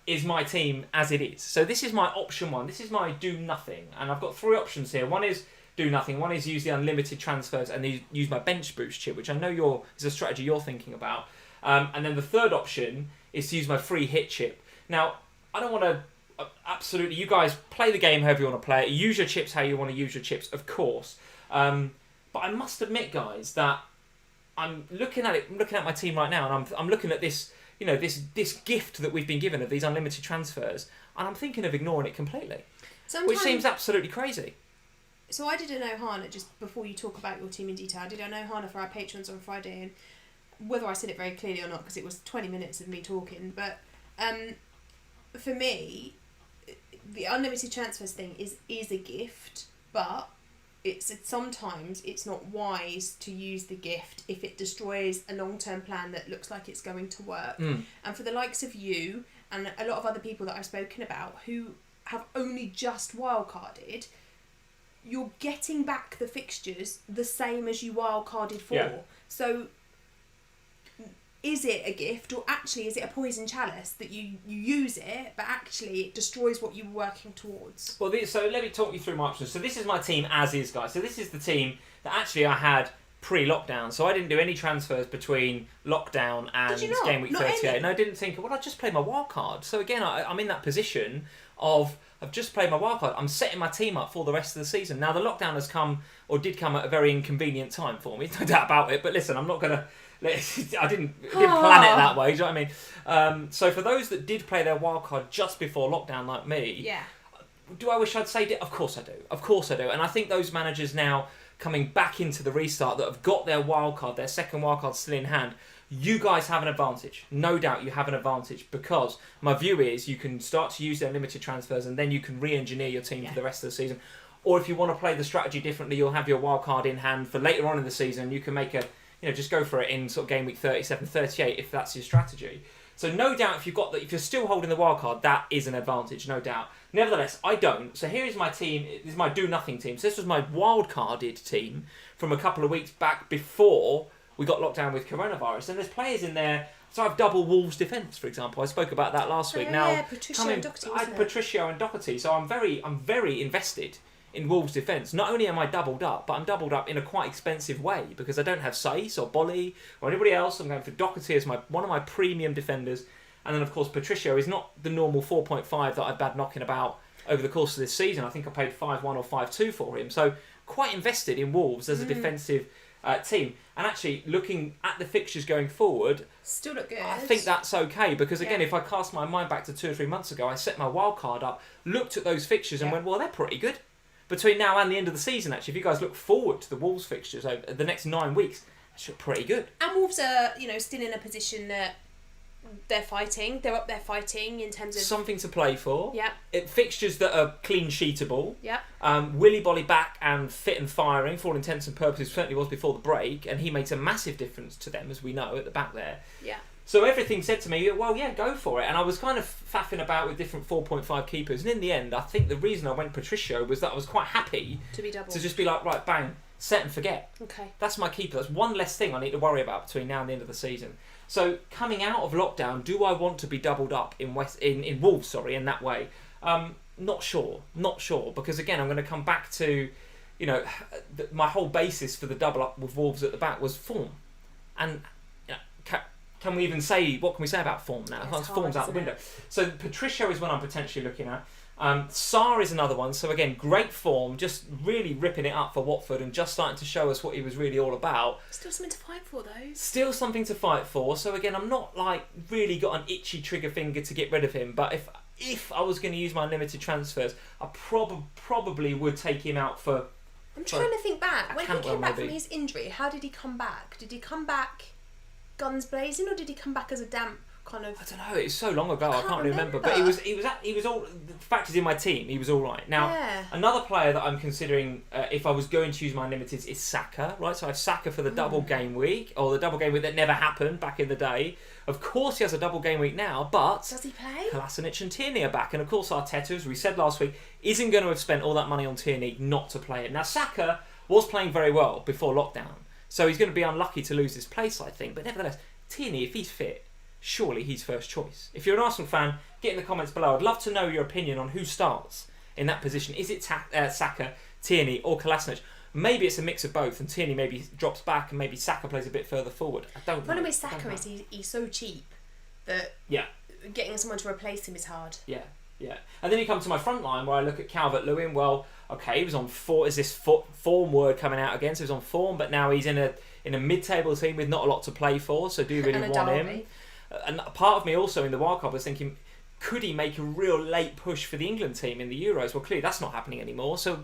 is my team as it is. So this is my option 1. This is my do nothing. And I've got 3 options here. One is do nothing. One is use the unlimited transfers and use my bench boost chip, which I know is a strategy you're thinking about. And then the third option is to use my free hit chip. Now, I don't want to... Absolutely, you guys play the game however you want to play it. Use your chips how you want to use your chips, of course. But I must admit, guys, that I'm looking at my team right now, and I'm looking at this, this gift that we've been given of these unlimited transfers, and I'm thinking of ignoring it completely, which seems absolutely crazy. So I did an Ohana, just before you talk about your team in detail, I did an Ohana for our patrons on Friday, and whether I said it very clearly or not, because it was 20 minutes of me talking, but for me, the unlimited transfers thing is a gift, but sometimes it's not wise to use the gift if it destroys a long-term plan that looks like it's going to work. And for the likes of you and a lot of other people that I've spoken about who have only just wildcarded, you're getting back the fixtures the same as you wildcarded for. Yeah. So is it a gift, or actually is it a poison chalice that you use it, but actually it destroys what you were working towards? Well, so let me talk you through my options. So this is my team as is, guys. So this is the team that actually I had pre-lockdown. So I didn't do any transfers between lockdown and game week 38. And I didn't think, well, I just played my wild card. So again, I'm in that position of I've just played my wild card. I'm setting my team up for the rest of the season. Now the lockdown has come, or did come at a very inconvenient time for me, no doubt about it. But listen, I'm not going to... I didn't plan it that way, do you know what I mean? So for those that did play their wildcard just before lockdown like me, do I wish I'd saved it? Of course I do. And I think those managers now coming back into the restart that have got their wildcard, their second wildcard still in hand, you guys have an advantage. No doubt you have an advantage, because my view is you can start to use their limited transfers and then you can re-engineer your team for the rest of the season. Or if you want to play the strategy differently, you'll have your wildcard in hand for later on in the season. You can make just go for it in sort of game week 37, 38 if that's your strategy. So no doubt if you're still holding the wild card, that is an advantage, no doubt. Nevertheless, I don't. So here is my team. This is my do nothing team. So this was my wild carded team from a couple of weeks back before we got locked down with coronavirus. And there's players in there. So I have double Wolves defence, for example. I spoke about that last week. Now, Patricio and Doherty. I had Patricio and Doherty. So I'm very invested in Wolves' defence. Not only am I doubled up, but I'm doubled up in a quite expensive way, because I don't have Saiss or Bolly or anybody else. I'm going for Doherty as one of my premium defenders. And then, of course, Patricio is not the normal 4.5 that I've bad knocking about over the course of this season. I think I paid 5-1 or 5-2 for him. So quite invested in Wolves as a defensive team. And actually, looking at the fixtures going forward, still look good. I think that's okay, because again, if I cast my mind back to 2 or 3 months ago, I set my wild card up, looked at those fixtures and went, well, they're pretty good. Between now and the end of the season, actually, if you guys look forward to the Wolves fixtures over the next 9 weeks, that's pretty good. And Wolves are, still in a position that they're fighting. They're up there fighting in terms of something to play for. Yeah. Fixtures that are clean sheetable. Yeah. Willy Bolly back and fit and firing for all intents and purposes. Certainly was before the break, and he makes a massive difference to them, as we know, at the back there. Yeah. So everything said to me, well, yeah, go for it. And I was kind of faffing about with different 4.5 keepers. And in the end, I think the reason I went Patricio was that I was quite happy to be double. To just be like, right, bang, set and forget. Okay. That's my keeper. That's one less thing I need to worry about between now and the end of the season. So coming out of lockdown, do I want to be doubled up in Wolves, in that way? Not sure. Because again, I'm going to come back to, my whole basis for the double up with Wolves at the back was form. And can we even say, what can we say about form now? Form's out the window. So Patricio is one I'm potentially looking at. Sarr is another one. So again, great form, just really ripping it up for Watford and just starting to show us what he was really all about. Still something to fight for, though. Still something to fight for. So again, I'm not really got an itchy trigger finger to get rid of him. But if I was going to use my limited transfers, I probably would take him out for... I'm trying to think back. When he came back from his injury, how did he come back? Did he come back guns blazing, or did he come back as a damp kind of... I don't know, it's so long ago, I can't really remember. But he was all... The fact is, in my team, he was all right. Now, another player that I'm considering, if I was going to use my limiteds, is Saka, right? So I have Saka for the double game week, or the double game week that never happened back in the day. Of course he has a double game week now, but... Does he play? Kolasinac and Tierney are back. And of course Arteta, as we said last week, isn't going to have spent all that money on Tierney not to play it. Now, Saka was playing very well before lockdown, so he's going to be unlucky to lose his place, I think. But nevertheless, Tierney, if he's fit, surely he's first choice. If you're an Arsenal fan, get in the comments below. I'd love to know your opinion on who starts in that position. Is it Saka, Tierney or Kolasinac? Maybe it's a mix of both, and Tierney maybe drops back and maybe Saka plays a bit further forward. I don't know. The problem with Saka is he's so cheap that getting someone to replace him is hard. Yeah. And then you come to my front line where I look at Calvert-Lewin. Well, okay, he was on form. Is this form word coming out again? So he was on form, but now he's in a mid-table team with not a lot to play for. So do you really want him? And part of me also in the wildcard was thinking, could he make a real late push for the England team in the Euros? Well, clearly that's not happening anymore. So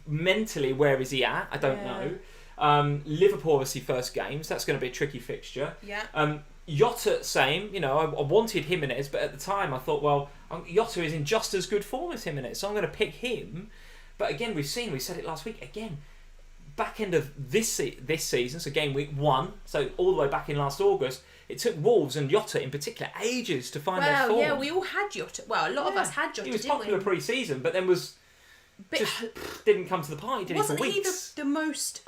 mentally, where is he at? I don't know. Liverpool obviously first games. That's going to be a tricky fixture. Yeah. Jota, same. You know, I wanted Jimenez, but at the time I thought, well, Jota is in just as good form as Jimenez, so I'm going to pick him. But again, we said it last week. Again, back end of this season, so game week 1, so all the way back in last August, it took Wolves and Jota in particular ages to find their form. Yeah, we all had Jota. Well, a lot of us had Jota. He was popular pre-season, but then didn't come to the party. Did wasn't he for weeks? Wasn't he the most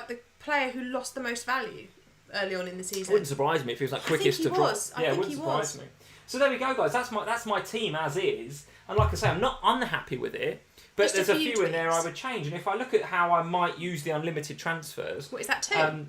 the player who lost the most value early on in the season? It wouldn't surprise me if he was quickest to drop. Yeah, it wouldn't surprise me. So there we go, guys. That's my team as is, and like I say, I'm not unhappy with it. But there's a few in there I would change, and if I look at how I might use the unlimited transfers, what is that 2?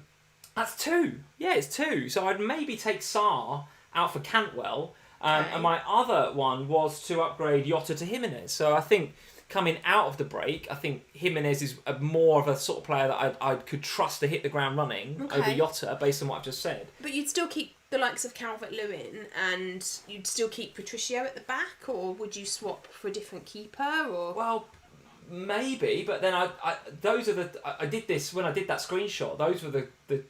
That's 2. Yeah, it's 2. So I'd maybe take Sarr out for Cantwell, and my other one was to upgrade Jota to Jimenez. So I think coming out of the break, I think Jimenez is more of a sort of player that I could trust to hit the ground running over Jota, based on what I've just said. But you'd still keep the likes of Calvert-Lewin, and you'd still keep Patricio at the back, or would you swap for a different keeper? Or well, maybe, but then I did this when I did that screenshot. Those were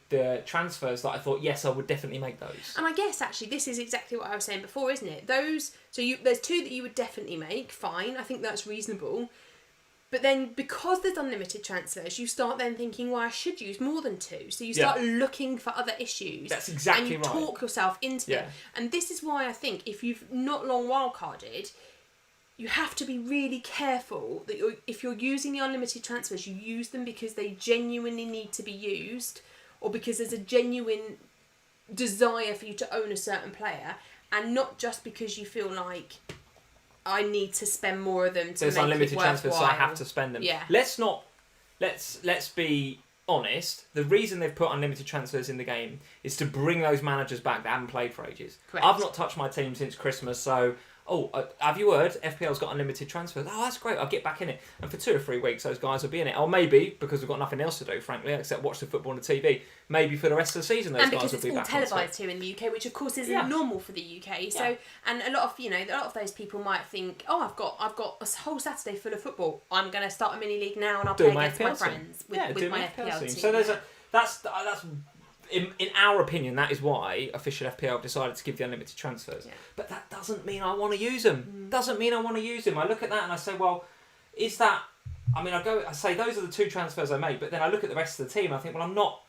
the transfers that I thought, yes, I would definitely make those. And I guess actually this is exactly what I was saying before, isn't it? There's 2 that you would definitely make. Fine, I think that's reasonable. But then because there's unlimited transfers, you start then thinking, well, I should use more than 2. So you start looking for other issues. That's exactly right. And you talk yourself into them. And this is why I think if you've not long wildcarded, you have to be really careful that if you're using the unlimited transfers, you use them because they genuinely need to be used, or because there's a genuine desire for you to own a certain player, and not just because you feel like I need to spend more of them to There's make unlimited it worthwhile. transfers, so I have to spend them. Yeah. Let's be honest. The reason they've put unlimited transfers in the game is to bring those managers back that haven't played for ages. Correct. I've not touched my team since Christmas, so have you heard? FPL's got unlimited transfers. Oh, that's great. I'll get back in it. And for 2 or 3 weeks, those guys will be in it. Or maybe, because we've got nothing else to do, frankly, except watch the football on the TV, maybe for the rest of the season, those guys will be back. And because it's all televised here in the UK, which of course isn't normal for the UK. So, and a lot of those people might think, oh, I've got a whole Saturday full of football. I'm going to start a mini league now, and I'll play against my friends with my FPL team. So that's in our opinion, that is why official FPL have decided to give the unlimited transfers. Yeah. But that doesn't mean I want to use them. Doesn't mean I want to use them. I look at that and I say, well, is that... I mean, I say those are the 2 transfers I made, but then I look at the rest of the team and I think, well, I'm not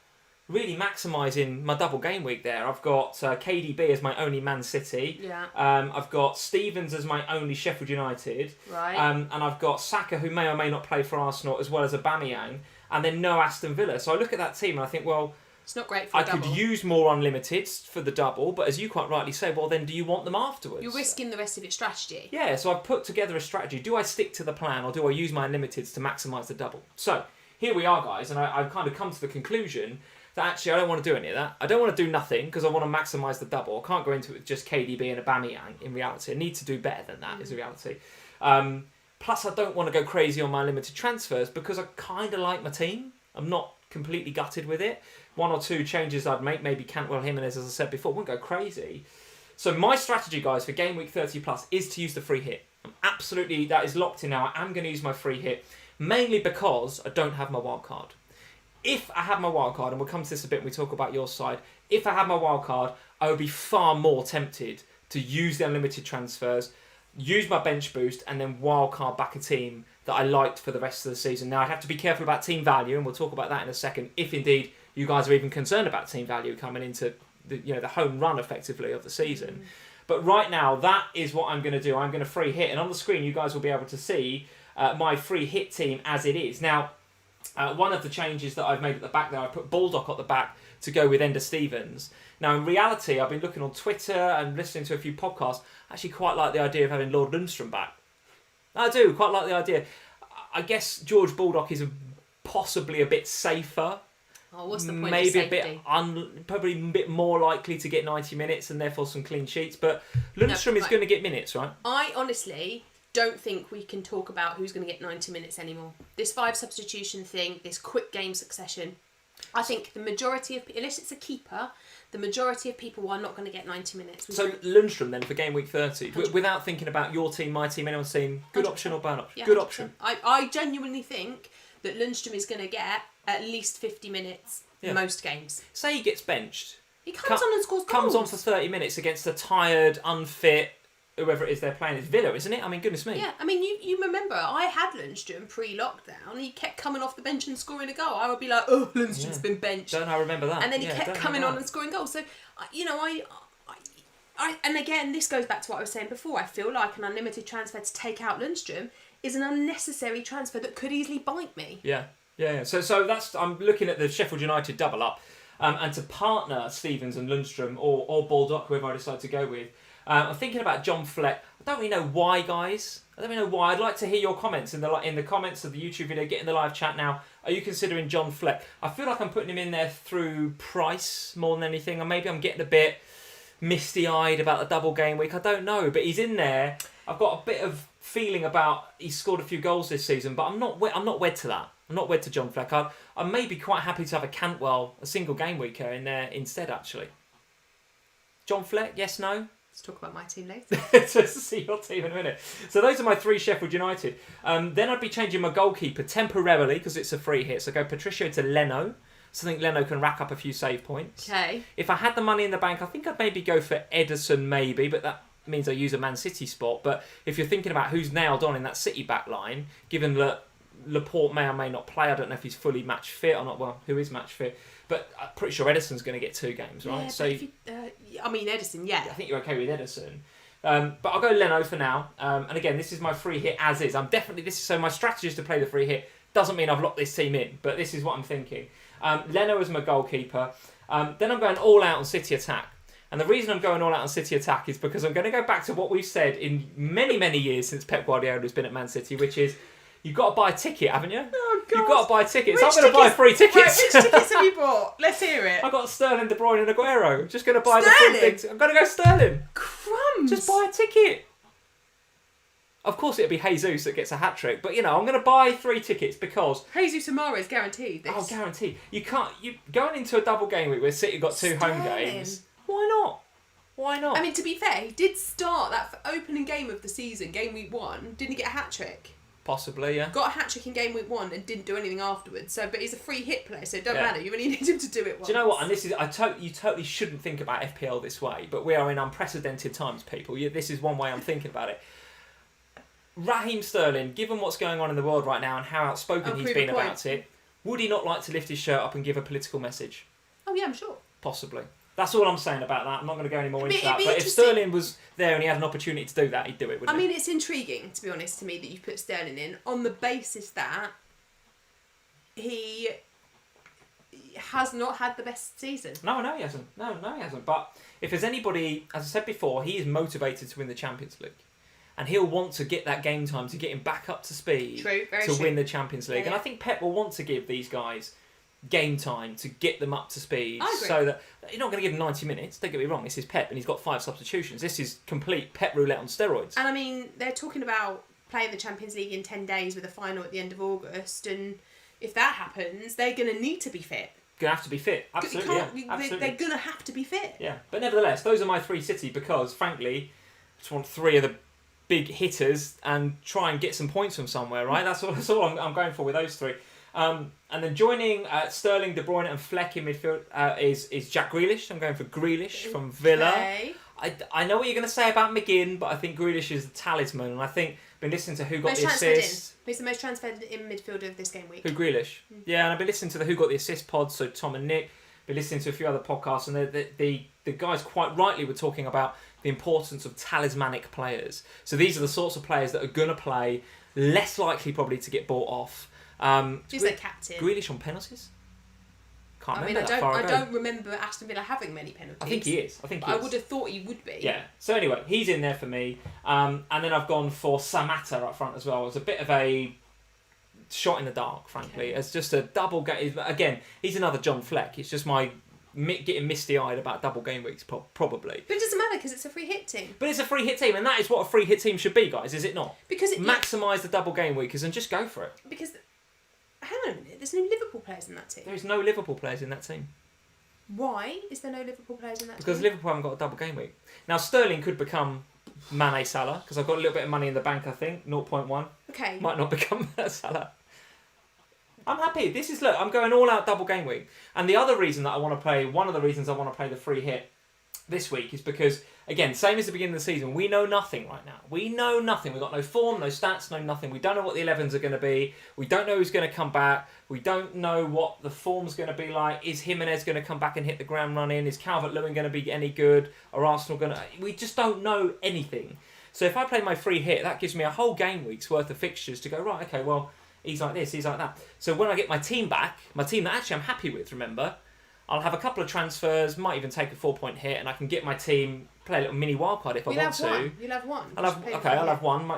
really maximising my double game week there. I've got KDB as my only Man City. Yeah. I've got Stevens as my only Sheffield United. Right. And I've got Saka, who may or may not play for Arsenal, as well as Aubameyang, and then no Aston Villa. So I look at that team and I think, well... It's not great for a double. I could use more unlimiteds for the double, but as you quite rightly say, well, then do you want them afterwards? You're risking the rest of your strategy. Yeah, so I've put together a strategy. Do I stick to the plan, or do I use my unlimiteds to maximise the double? So, here we are, guys, and I've kind of come to the conclusion that actually I don't want to do any of that. I don't want to do nothing, because I want to maximise the double. I can't go into it with just KDB and Aubameyang in reality. I need to do better than that, is the reality. Plus, I don't want to go crazy on my limited transfers, because I kind of like my team. I'm not completely gutted with it. 1 or 2 changes I'd make, maybe Cantwell, Jimenez, as I said before, wouldn't go crazy. So my strategy, guys, for game week 30 plus is to use the free hit. That is locked in now. I am going to use my free hit, mainly because I don't have my wild card. If I had my wild card, and we'll come to this a bit when we talk about your side, if I had my wild card, I would be far more tempted to use the unlimited transfers, use my bench boost, and then wild card back a team that I liked for the rest of the season. Now, I'd have to be careful about team value, and we'll talk about that in a second, if indeed you guys are even concerned about team value coming into the home run, effectively, of the season. But right now, that is what I'm going to do. I'm going to free hit, and on the screen, you guys will be able to see my free hit team as it is. Now, one of the changes that I've made at the back there, I put Baldock at the back to go with Ender Stevens. Now, in reality, I've been looking on Twitter and listening to a few podcasts. I actually quite like the idea of having Lord Lundstrom back. I do quite like the idea. I guess George Baldock is possibly a bit safer. Oh, what's the point? Maybe of safety? probably a bit more likely to get 90 minutes and therefore some clean sheets. But Lundstrom is going to get minutes, right? I honestly don't think we can talk about who's going to get 90 minutes anymore. This 5 substitution thing, this quick game succession. I think the majority of, unless it's a keeper, the majority of people are not going to get 90 minutes. So Lundstrom then for game week 30, without thinking about your team, my team, anyone's team, good 100%. Option or bad option? Yeah, good 100%. Option. I genuinely think that Lundstrom is going to get at least 50 minutes most games. Say he gets benched. He comes on and scores goals. Comes on for 30 minutes against a tired, unfit, whoever it is they're playing. It's Villa, isn't it? I mean, goodness me. Yeah, I mean, you remember, I had Lundstrom pre-lockdown. He kept coming off the bench and scoring a goal. I would be like, oh, Lundstrom's been benched. Don't I remember that? And then he kept coming on and scoring goals. So, and again, this goes back to what I was saying before. I feel like an unlimited transfer to take out Lundstrom is an unnecessary transfer that could easily bite me. Yeah. So that's, I'm looking at the Sheffield United double up, and to partner Stevens and Lundstrom or Baldock, whoever I decide to go with. I'm thinking about John Fleck. I don't really know why, guys. I don't really know why. I'd like to hear your comments in the comments of the YouTube video. Get in the live chat now. Are you considering John Fleck? I feel like I'm putting him in there through price more than anything, or maybe I'm getting a bit misty-eyed about the double game week. I don't know, but he's in there. I've got a bit of feeling about he's scored a few goals this season, but I'm not wed to that. I'm not wed to John Fleck. I may be quite happy to have a Cantwell, a single game weeker in there instead, actually. John Fleck, yes, no? Let's talk about my team later. To see your team in a minute. So those are my 3 Sheffield United. Then I'd be changing my goalkeeper temporarily because it's a free hit. So go Patricio to Leno. So I think Leno can rack up a few save points. Okay. If I had the money in the bank, I think I'd maybe go for Ederson maybe, but that means I use a Man City spot. But if you're thinking about who's nailed on in that City back line, given that Laporte may or may not play, I don't know if he's fully match fit or not. Well, who is match fit? But I'm pretty sure Ederson's going to get 2 games, right? Yeah, so if you, Ederson, yeah. I think you're okay with Ederson. But I'll go Leno for now. And again, this is my free hit as is. So my strategy is to play the free hit. Doesn't mean I've locked this team in, but this is what I'm thinking. Leno as my goalkeeper. Then I'm going all out on City attack. And the reason I'm going all out on City attack is because I'm going to go back to what we've said in many, many years since Pep Guardiola has been at Man City, which is you've got to buy a ticket, haven't you? Oh, God. You've got to buy tickets. I'm going to buy 3 tickets. Right, which tickets have you bought? Let's hear it. I've got Sterling, De Bruyne and Aguero. Just going to buy the 3 things. I'm going to go Sterling. Crumbs. Just buy a ticket. Of course it'll be Jesus that gets a hat-trick, but I'm going to buy 3 tickets because Jesus Amaro is guaranteed this. Oh, guaranteed. You going into a double game week where City got 2 home games. Why not? Why not? I mean, to be fair, he did start that opening game of the season, game week 1. Didn't he get a hat-trick? Possibly, yeah. Got a hat-trick in game week 1 and didn't do anything afterwards. So, but he's a free hit player, so it don't matter. You only need him to do it once. Do you know what? And this is you totally shouldn't think about FPL this way, but we are in unprecedented times, people. This is one way I'm thinking about it. Raheem Sterling, given what's going on in the world right now and how outspoken he's been about it, would he not like to lift his shirt up and give a political message? Oh yeah, I'm sure. Possibly. That's all I'm saying about that. I'm not going to go any more into that. But if Sterling was there and he had an opportunity to do that, he'd do it, wouldn't he? I mean, it's intriguing, to be honest, to me, that you put Sterling in on the basis that he has not had the best season. No, he hasn't. No, he hasn't. But if there's anybody, as I said before, he is motivated to win the Champions League. And he'll want to get that game time to get him back up to speed to win the Champions League. Yeah. And I think Pep will want to give these guys game time to get them up to speed. I agree. So that you're not going to give them 90 minutes. Don't get me wrong, this is Pep and he's got 5 substitutions. This is complete Pep roulette on steroids. And I mean, they're talking about playing the Champions League in 10 days with a final at the end of August. And if that happens, they're going to need to be fit. Going to have to be fit. Absolutely, absolutely. They're going to have to be fit. Yeah, but nevertheless, those are my 3 City because, frankly, I just want 3 of the big hitters and try and get some points from somewhere, right? That's all I'm going for with those 3. And then joining Sterling, De Bruyne and Fleck in midfield is Jack Grealish. I'm going for Grealish from Villa. Okay. I know what you're going to say about McGinn, but I think Grealish is the talisman. And I think I've been listening to who got the assist. Who's the most transferred in midfielder of this game week? Who, Grealish? Mm. Yeah, and I've been listening to the who got the assist pods, so Tom and Nick. Been listening to a few other podcasts, and the guys quite rightly were talking about the importance of talismanic players. So these are the sorts of players that are going to play, less likely probably to get bought off, Who's their captain? Grealish on penalties? Can't remember I don't remember Aston Villa having many penalties. I think he is. I would have thought he would be. Yeah. So anyway, he's in there for me. And then I've gone for Samatta up front as well. It's a bit of a shot in the dark, frankly. It's just a double game. Again, he's another John Fleck. It's just my getting misty-eyed about double game weeks, probably. But it doesn't matter because it's a free hit team. But it's a free hit team, and that is what a free hit team should be, guys, is it not? Because maximise the double game weekers and just go for it. Because, hang on a minute, there's no Liverpool players in that team. There is no Liverpool players in that team. Why is there no Liverpool players in that team? Because Liverpool haven't got a double game week. Now, Sterling could become Mane Salah, because I've got a little bit of money in the bank, I think, 0.1. Okay. Might not become Salah. I'm happy. Look, I'm going all out double game week. And the other reason that I want to play, one of the reasons I want to play the free hit this week is because, again, same as the beginning of the season, we know nothing right now. We know nothing. We've got no form, no stats, no nothing. We don't know what the 11s are going to be. We don't know who's going to come back. We don't know what the form's going to be like. Is Jimenez going to come back and hit the ground running? Is Calvert-Lewin going to be any good? Are Arsenal going to... We just don't know anything. So if I play my free hit, that gives me a whole game week's worth of fixtures to go, right, okay, well... He's like this, he's like that. So when I get my team back, my team that actually I'm happy with, remember, I'll have a couple of transfers, might even take a 4-point hit, and I can get my team, play a little mini wildcard if I want to. You'll have one. I'll have one,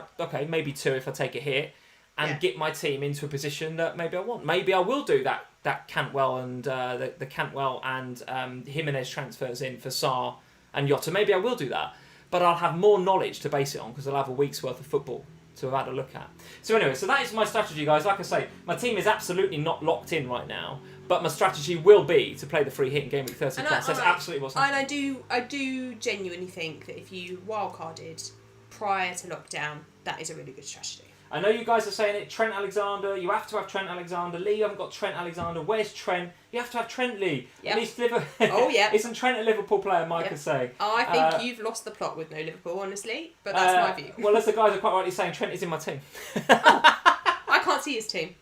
maybe two if I take a hit, and get my team into a position that maybe I want. Maybe I will do that Cantwell and the Cantwell and Jimenez transfers in for Sarr and Jota. Maybe I will do that. But I'll have more knowledge to base it on because I'll have a week's worth of football to have had a look at. So anyway, so that is my strategy, guys. Like I say, my team is absolutely not locked in right now, but my strategy will be to play the free hit in game week 30 plus. That's absolutely what's happening. And I do genuinely think that if you wildcarded prior to lockdown, that is a really good strategy. I know you guys are saying it. Trent Alexander, you have to have Trent Alexander. Lee, you haven't got Trent Alexander. Where's Trent? You have to have Trent, Lee. Yep. At least Liverpool. Oh, yeah. Isn't Trent a Liverpool player, Mike would say? I think you've lost the plot with no Liverpool, honestly, but that's my view. Well, as the guys are quite rightly saying, Trent is in my team. I can't see his team.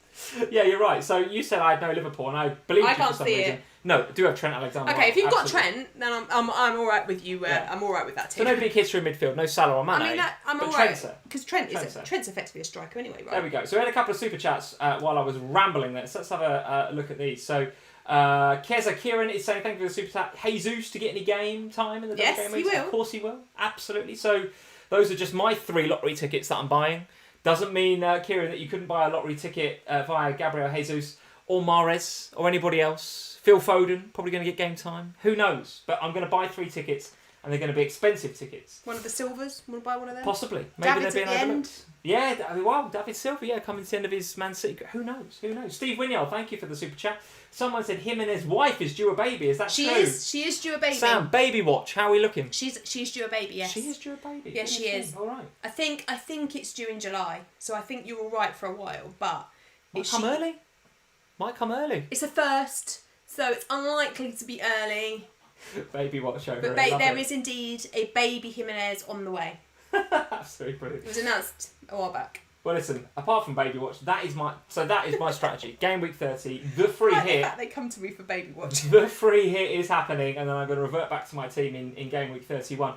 Yeah, you're right. So you said I had no Liverpool, and I believe you for some reason. It. No, I do have Trent Alexander. Okay, if you've got Trent, then I'm all right with you. I'm all right with that team. So no big history in midfield, no Salah or Mane. I mean, I'm all right because Trent's effectively a striker anyway, right? There we go. So we had a couple of super chats while I was rambling there. So let's have a look at these. So Keza Kieran is saying thank you for the super chat. Jesus to get any game time in the game weeks? He will. Of course he will. Absolutely. So those are just my 3 lottery tickets that I'm buying. Doesn't mean, Kieran, that you couldn't buy a lottery ticket via Gabriel Jesus or Mahrez or anybody else. Phil Foden, probably going to get game time. Who knows? But I'm going to buy 3 tickets, and they're going to be expensive tickets. One of the silvers? Want to buy one of them? Possibly. Maybe David's at the end. Yeah, well, David Silva, coming to the end of his Man City. Who knows? Steve Winyard, thank you for the super chat. Someone said him and his wife is due a baby. Is that true? She is due a baby. Sam, baby watch. How are we looking? She's due a baby, yes. She is due a baby? Yes, she is. All right. I think it's due in July, so I think you're all right for a while, but... Might come early. It's a first, so it's unlikely to be early. Baby watch over. But there is indeed a baby Jimenez on the way. Absolutely brilliant. It was announced a while back. Well, listen. Apart from baby watch, that is my strategy. Game week 30, the free hit. They come to me for baby watch. The free hit is happening, and then I'm going to revert back to my team in game week 31.